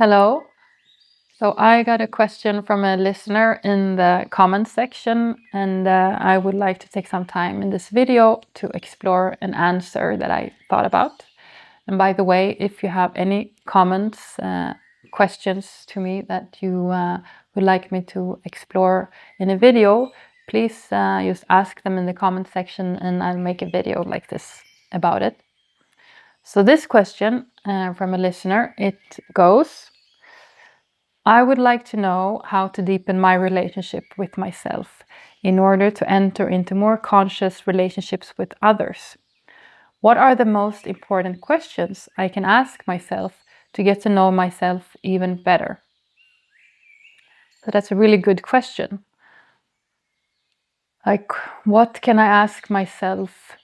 Hello. So I got a question from a listener in the comments section, and I would like to take some time in this video to explore an answer that I thought about. And by the way, if you have any comments, questions to me that you would like me to explore in a video, please just ask them in the comment section and I'll make a video like this about it. So this question from a listener, it goes: I would like to know how to deepen my relationship with myself in order to enter into more conscious relationships with others. What are the most important questions I can ask myself to get to know myself even better? So that's a really good question. Like, what can I ask myself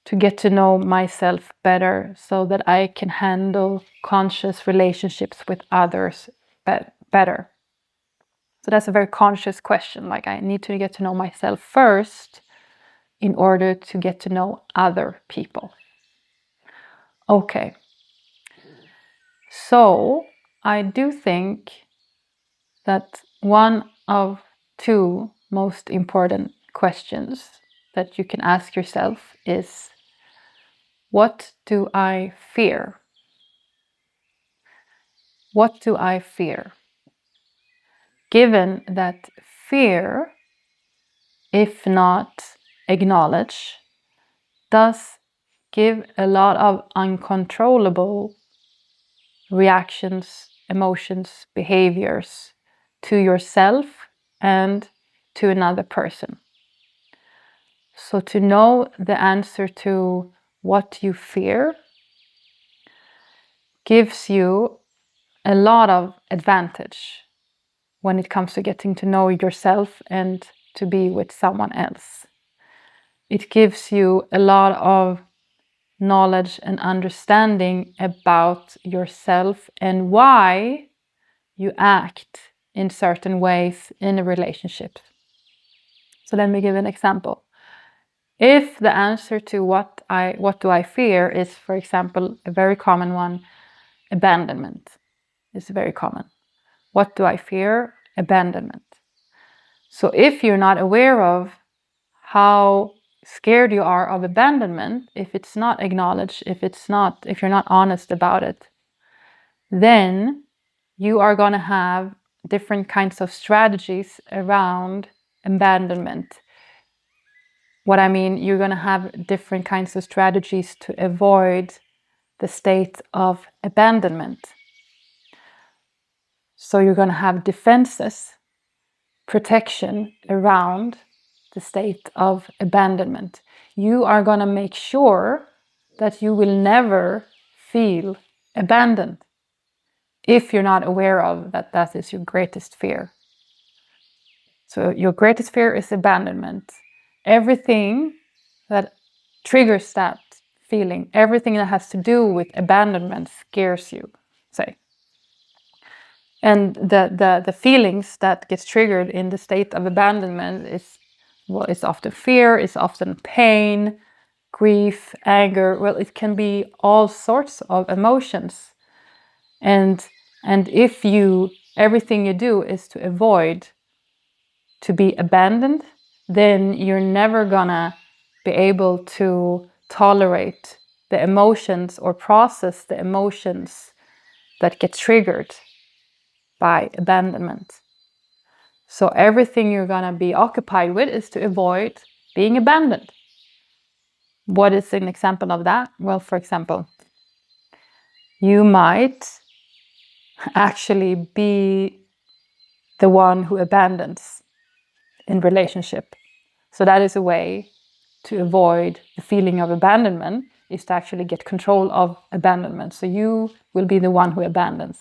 to get to know myself better so that I can handle conscious relationships with others better? So that's a very conscious question. Like, I need to get to know myself first in order to get to know other people. Okay. So I do think that one of two most important questions that you can ask yourself is, what do I fear? What do I fear? Given that fear, if not acknowledged, does give a lot of uncontrollable reactions, emotions, behaviors to yourself and to another person. So to know the answer to what you fear gives you a lot of advantage when it comes to getting to know yourself and to be with someone else. It gives you a lot of knowledge and understanding about yourself and why you act in certain ways in a relationship. So let me give an example. If the answer to what do I fear is, for example, a very common one, abandonment is very common. What do I fear? Abandonment. So if you're not aware of how scared you are of abandonment, if it's not acknowledged, if you're not honest about it, then you are going to have different kinds of strategies around abandonment. What I mean, you're going to have different kinds of strategies to avoid the state of abandonment. So you're going to have defenses, protection around the state of abandonment. You are going to make sure that you will never feel abandoned if you're not aware of that is your greatest fear. So your greatest fear is abandonment. Everything that triggers that feeling, everything that has to do with abandonment scares you, say. And the feelings that gets triggered in the state of abandonment is, well, it's often fear, it's often pain, grief, anger. Well, it can be all sorts of emotions. And if everything you do is to avoid to be abandoned, then you're never gonna be able to tolerate the emotions or process the emotions that get triggered by abandonment. So everything you're gonna be occupied with is to avoid being abandoned. What is an example of that? Well, for example, you might actually be the one who abandons in relationship. So that is a way to avoid the feeling of abandonment, is to actually get control of abandonment. So you will be the one who abandons,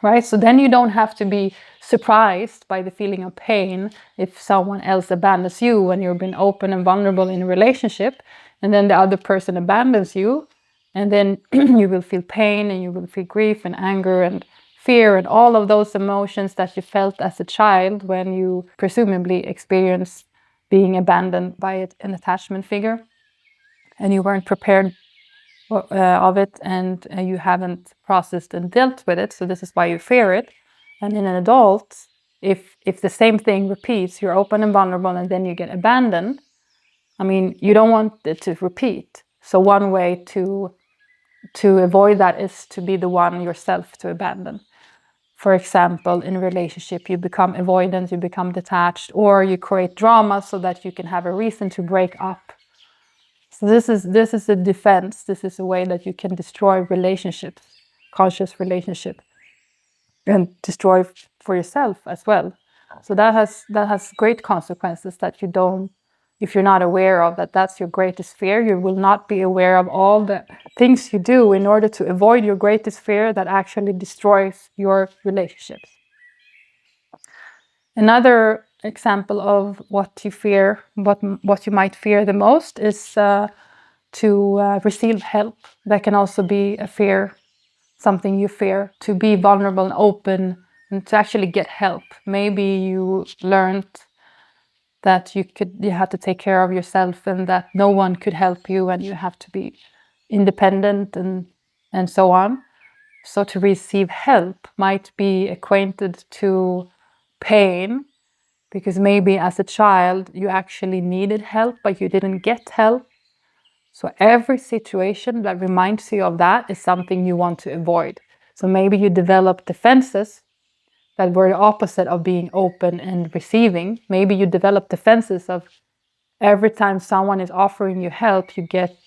right? So then you don't have to be surprised by the feeling of pain if someone else abandons you when you've been open and vulnerable in a relationship, and then the other person abandons you, and then you will feel pain and you will feel grief and anger and fear and all of those emotions that you felt as a child when you presumably experienced being abandoned by an attachment figure and you weren't prepared of it, and you haven't processed and dealt with it, so this is why you fear it. And in an adult, if the same thing repeats, you're open and vulnerable, and then you get abandoned, I mean, you don't want it to repeat. So one way to avoid that is to be the one yourself to abandon. For example, in a relationship, you become avoidant, you become detached, or you create drama so that you can have a reason to break up. So this is a defense. This is a way that you can destroy relationships, conscious relationship, and destroy for yourself as well. So that has great consequences that you don't, if you're not aware of that, that's your greatest fear. You will not be aware of all the things you do in order to avoid your greatest fear that actually destroys your relationships. Another example of what you fear, what you might fear the most, is to receive help. That can also be a fear, something you fear, to be vulnerable and open and to actually get help. Maybe you learned that you had to take care of yourself and that no one could help you and you have to be independent and so on. So to receive help might be acquainted to pain, because maybe as a child you actually needed help but you didn't get help. So every situation that reminds you of that is something you want to avoid. So maybe you develop defenses that were the opposite of being open and receiving. Maybe you develop defenses of every time someone is offering you help, you get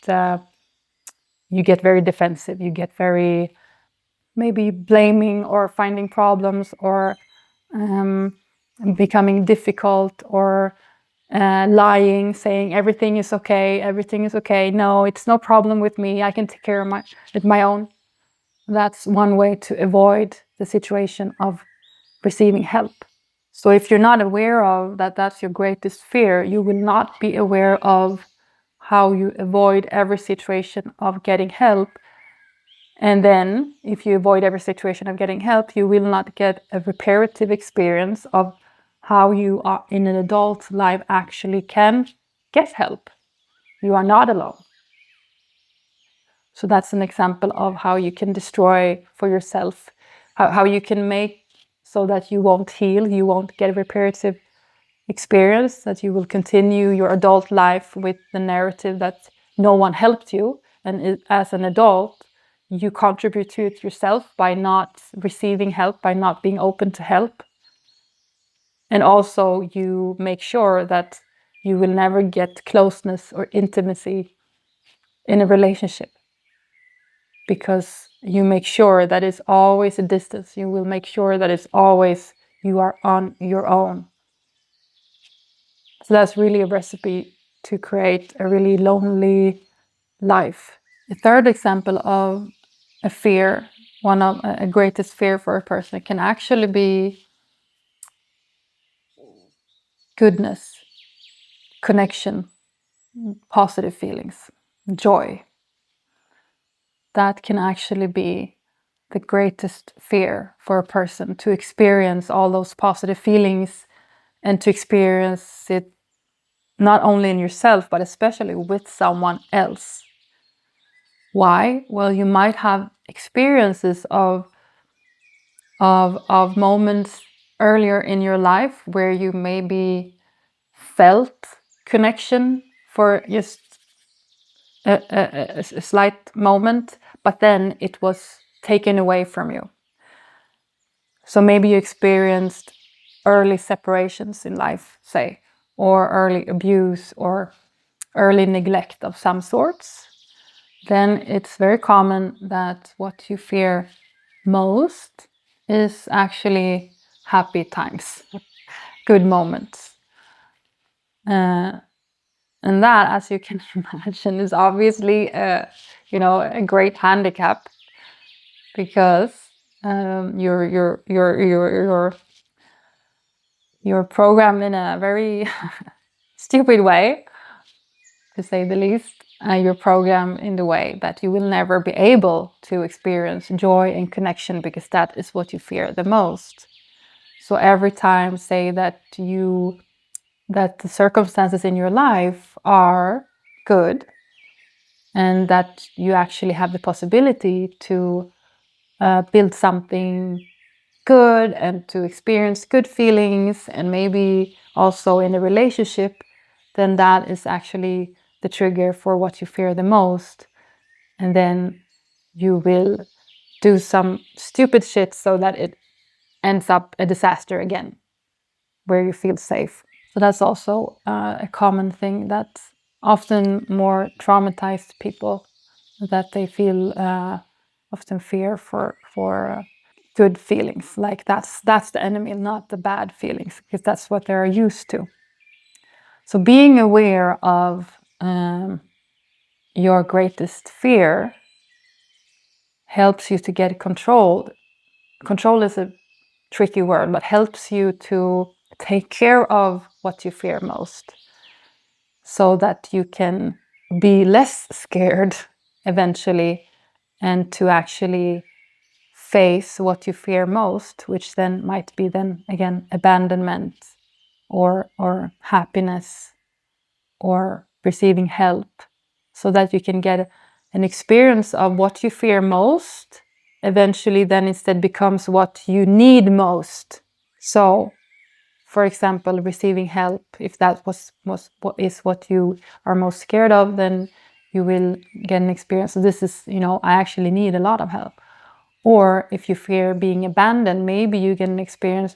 very defensive. You get very maybe blaming or finding problems or becoming difficult or lying, saying everything is okay. No, it's no problem with me. I can take care of it my own. That's one way to avoid the situation of receiving help. So if you're not aware of that, that's your greatest fear, you will not be aware of how you avoid every situation of getting help. And then if you avoid every situation of getting help, you will not get a reparative experience of how you are in an adult life actually can get help. You are not alone. So that's an example of how you can destroy for yourself, how you can make so that you won't heal, you won't get a reparative experience, that you will continue your adult life with the narrative that no one helped you. And as an adult, you contribute to it yourself by not receiving help, by not being open to help. And also you make sure that you will never get closeness or intimacy in a relationship, because you make sure that it's always a distance. You will make sure that it's always you are on your own. So that's really a recipe to create a really lonely life. The third example of a fear, one of a greatest fear for a person, can actually be goodness, connection, positive feelings, joy. That can actually be the greatest fear for a person, to experience all those positive feelings and to experience it not only in yourself, but especially with someone else. Why? Well, you might have experiences of moments earlier in your life where you maybe felt connection for just a slight moment, but then it was taken away from you. So maybe you experienced early separations in life, say, or early abuse or early neglect of some sorts. Then it's very common that what you fear most is actually happy times, good moments. And that, as you can imagine, is obviously a great handicap, because you're programmed in a very stupid way, to say the least. You're programmed in the way that you will never be able to experience joy and connection, because that is what you fear the most. So every time, say that the circumstances in your life are good, and that you actually have the possibility to build something good and to experience good feelings, and maybe also in a relationship, then that is actually the trigger for what you fear the most. And then you will do some stupid shit so that it ends up a disaster again, where you feel safe. So that's also a common thing that often more traumatized people, that they feel often fear for good feelings. Like that's the enemy, not the bad feelings, because that's what they're used to. So being aware of your greatest fear helps you to get control. Control is a tricky word, but helps you to take care of what you fear most, so that you can be less scared eventually, and to actually face what you fear most, which then might be then again abandonment or happiness or receiving help, so that you can get an experience of what you fear most eventually then instead becomes what you need most. So for example, receiving help, if that is what you are most scared of, then you will get an experience. So this is, I actually need a lot of help. Or if you fear being abandoned, maybe you get an experience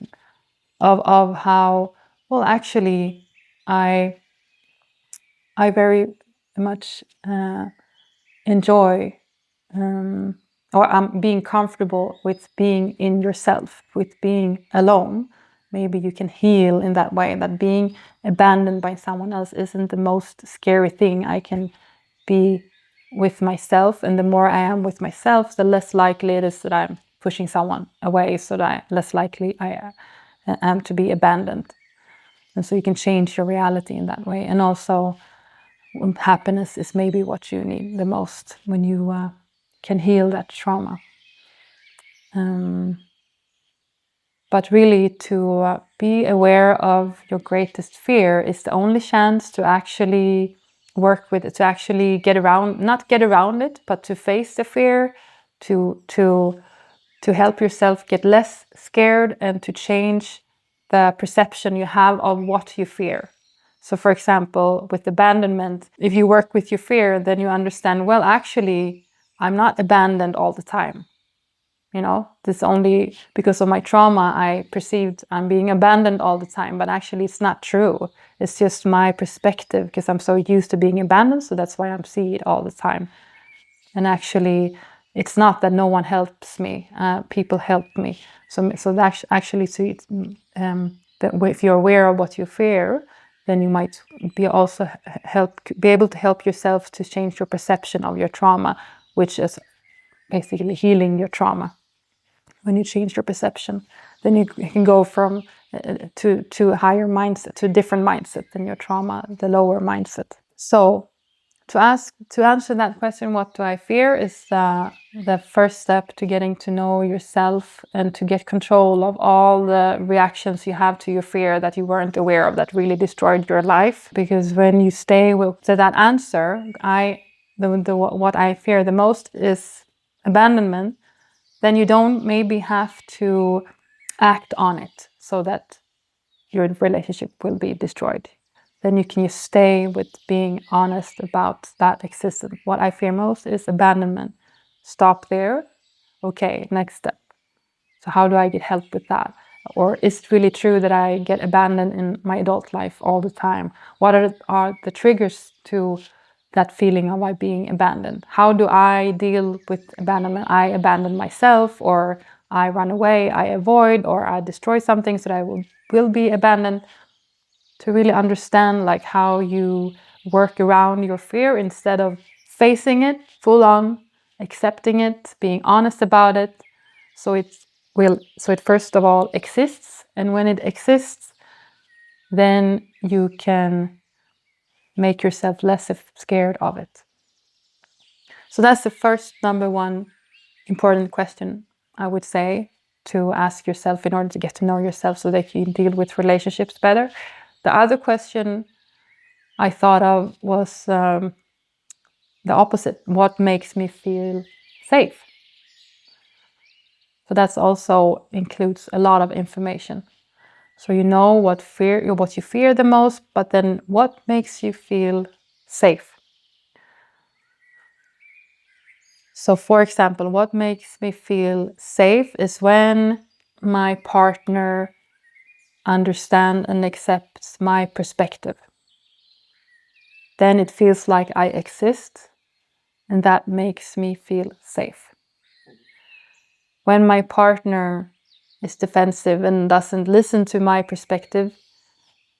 of how, well, actually, I very much enjoy or I'm being comfortable with being in yourself, with being alone. Maybe you can heal in that way, that being abandoned by someone else isn't the most scary thing. I can be with myself, and the more I am with myself, the less likely it is that I'm pushing someone away, so that less likely I am to be abandoned. And so you can change your reality in that way. And also happiness is maybe what you need the most when you can heal that trauma. But really to be aware of your greatest fear is the only chance to actually work with it, to actually not get around it, but to face the fear, to help yourself get less scared and to change the perception you have of what you fear. So for example, with abandonment, if you work with your fear, then you understand, well, actually, I'm not abandoned all the time. This only because of my trauma, I perceived I'm being abandoned all the time, but actually it's not true. It's just my perspective, because I'm so used to being abandoned, so that's why I'm seeing it all the time. And actually, it's not that no one helps me. People help me. So that actually, that if you're aware of what you fear, then you might be able to help yourself to change your perception of your trauma, which is basically healing your trauma. When you change your perception, then you can go from to a higher mindset, to a different mindset than your trauma, the lower mindset. So to answer that question, what do I fear, is the first step to getting to know yourself and to get control of all the reactions you have to your fear that you weren't aware of, that really destroyed your life. Because when you stay with that answer, what I fear the most is abandonment, then you don't maybe have to act on it so that your relationship will be destroyed. Then you can just stay with being honest about that existence. What I fear most is abandonment. Stop there. Okay, next step. So how do I get help with that? Or is it really true that I get abandoned in my adult life all the time? What are the triggers to that feeling of I being abandoned? How do I deal with abandonment? I abandon myself, or I run away, I avoid, or I destroy something so that I will be abandoned. To really understand like how you work around your fear instead of facing it full on, accepting it, being honest about it. So it first of all exists, and when it exists, then you can make yourself less scared of it. So that's the first number one important question, I would say, to ask yourself in order to get to know yourself so that you can deal with relationships better. The other question I thought of was the opposite. What makes me feel safe? So that's also includes a lot of information. So you know what you fear the most, but then what makes you feel safe? So for example, what makes me feel safe is when my partner understands and accepts my perspective. Then it feels like I exist, and that makes me feel safe. When my partner is defensive and doesn't listen to my perspective,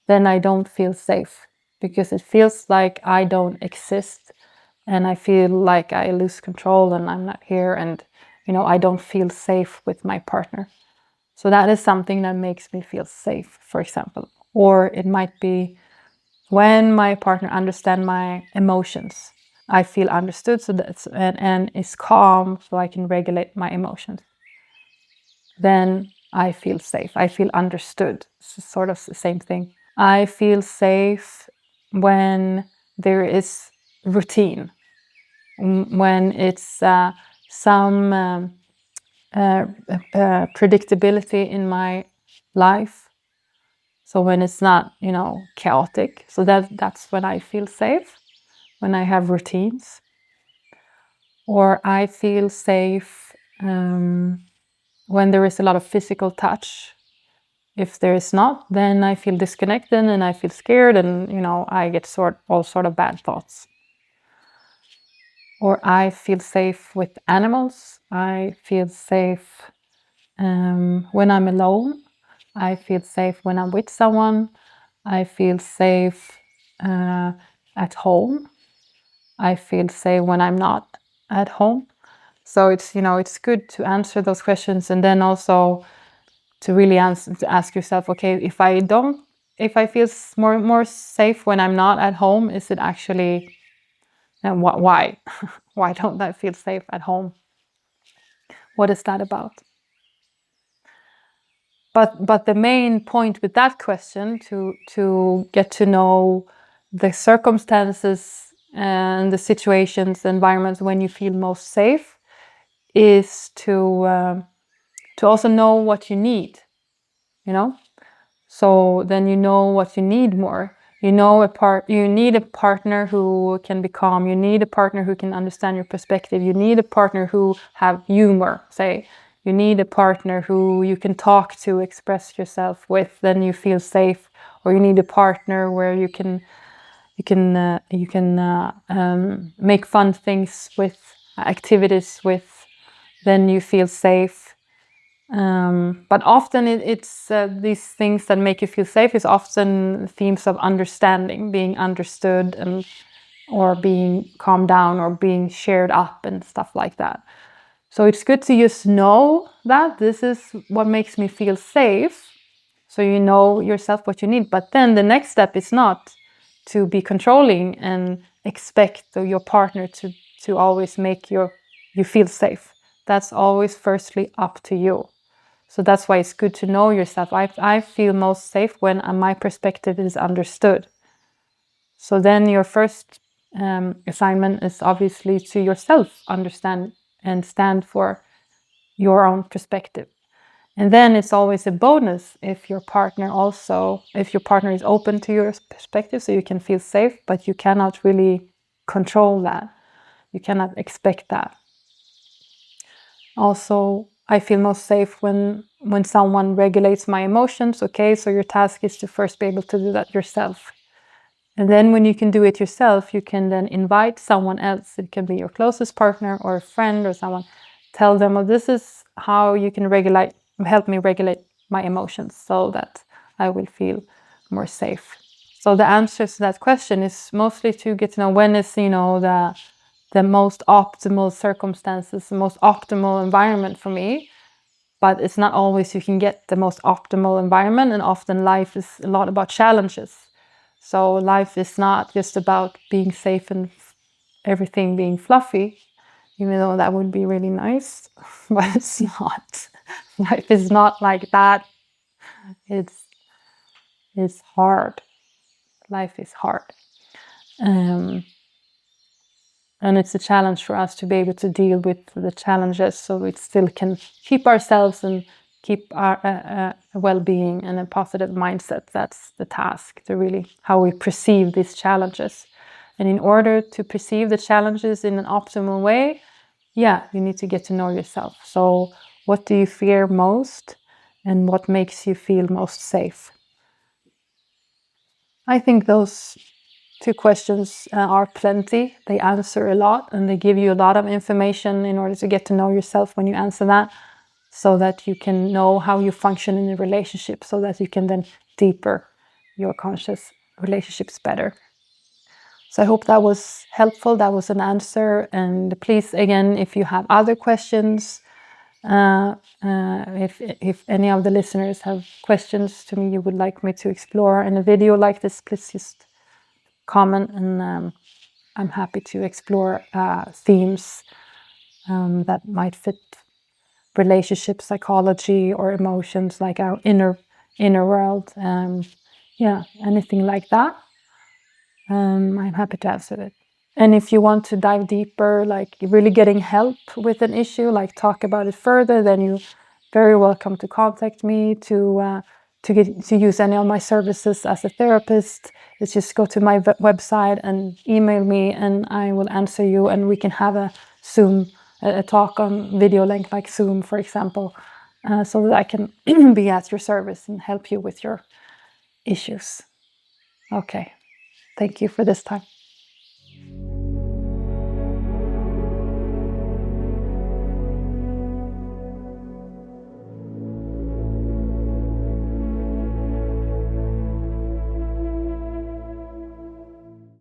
then I don't feel safe, because it feels like I don't exist, and I feel like I lose control and I'm not here, and I don't feel safe with my partner. So that is something that makes me feel safe, for example. Or it might be when my partner understands my emotions. I feel understood, so and is calm, so I can regulate my emotions. Then I feel safe. I feel understood. It's sort of the same thing. I feel safe when there is routine, when it's some predictability in my life. So when it's not, chaotic. So that's when I feel safe, when I have routines. Or I feel safe when there is a lot of physical touch. If there is not, then I feel disconnected and I feel scared, and I get all sort of bad thoughts. Or I feel safe with animals. I feel safe when I'm alone. I feel safe when I'm with someone. I feel safe at home. I feel safe when I'm not at home. So it's good to answer those questions, and then also to really ask yourself, okay, if I feel more safe when I'm not at home, is it actually, and why? Why don't I feel safe at home? What is that about? But the main point with that question, to get to know the circumstances and the situations, the environments when you feel most safe, is to also know what you need. So then you know what you need more. You need a partner who can be calm. You need a partner who can understand your perspective. You need a partner who have humor, say. You need a partner who you can talk to, express yourself with, then you feel safe. Or you need a partner where you can make fun things with, activities with, then you feel safe. But often it's these things that make you feel safe is often themes of understanding, being understood, or being calmed down, or being shared up and stuff like that. So it's good to just know that this is what makes me feel safe. So you know yourself what you need. But then the next step is not to be controlling and expect your partner to always make you feel safe. That's always firstly up to you. So that's why it's good to know yourself. I feel most safe when my perspective is understood. So then your first assignment is obviously to yourself understand and stand for your own perspective. And then it's always a bonus if your partner is open to your perspective, so you can feel safe, but you cannot really control that. You cannot expect that. Also, I feel most safe when someone regulates my emotions. Okay, so your task is to first be able to do that yourself. And then when you can do it yourself, you can then invite someone else. It can be your closest partner or a friend or someone. Tell them, well, this is how you can help me regulate my emotions so that I will feel more safe. So the answer to that question is mostly to get to know when is, the most optimal circumstances, the most optimal environment for me. But it's not always you can get the most optimal environment, and often life is a lot about challenges. So life is not just about being safe and everything being fluffy, even though that would be really nice, but it's not. Life is not like that. It's hard. Life is hard. And it's a challenge for us to be able to deal with the challenges so we still can keep ourselves and keep our well-being and a positive mindset. That's the task, to really how we perceive these challenges. And in order to perceive the challenges in an optimal way, you need to get to know yourself. So what do you fear most, and what makes you feel most safe? I think those 2 questions are plenty. They answer a lot, and they give you a lot of information in order to get to know yourself when you answer that, so that you can know how you function in a relationship, so that you can then deeper your conscious relationships better. So I hope that was helpful. That was an answer. And please, again, if you have other questions, if any of the listeners have questions to me you would like me to explore in a video like this, please just comment, and I'm happy to explore themes that might fit relationship psychology or emotions, like our inner world. Anything like that. I'm happy to answer it. And if you want to dive deeper, like really getting help with an issue, like talk about it further, then you're very welcome to contact me to use any of my services as a therapist. It's just go to my website and email me, and I will answer you, and we can have a Zoom, a talk on video link like Zoom, for example, so that I can be at your service and help you with your issues. Okay, thank you for this time.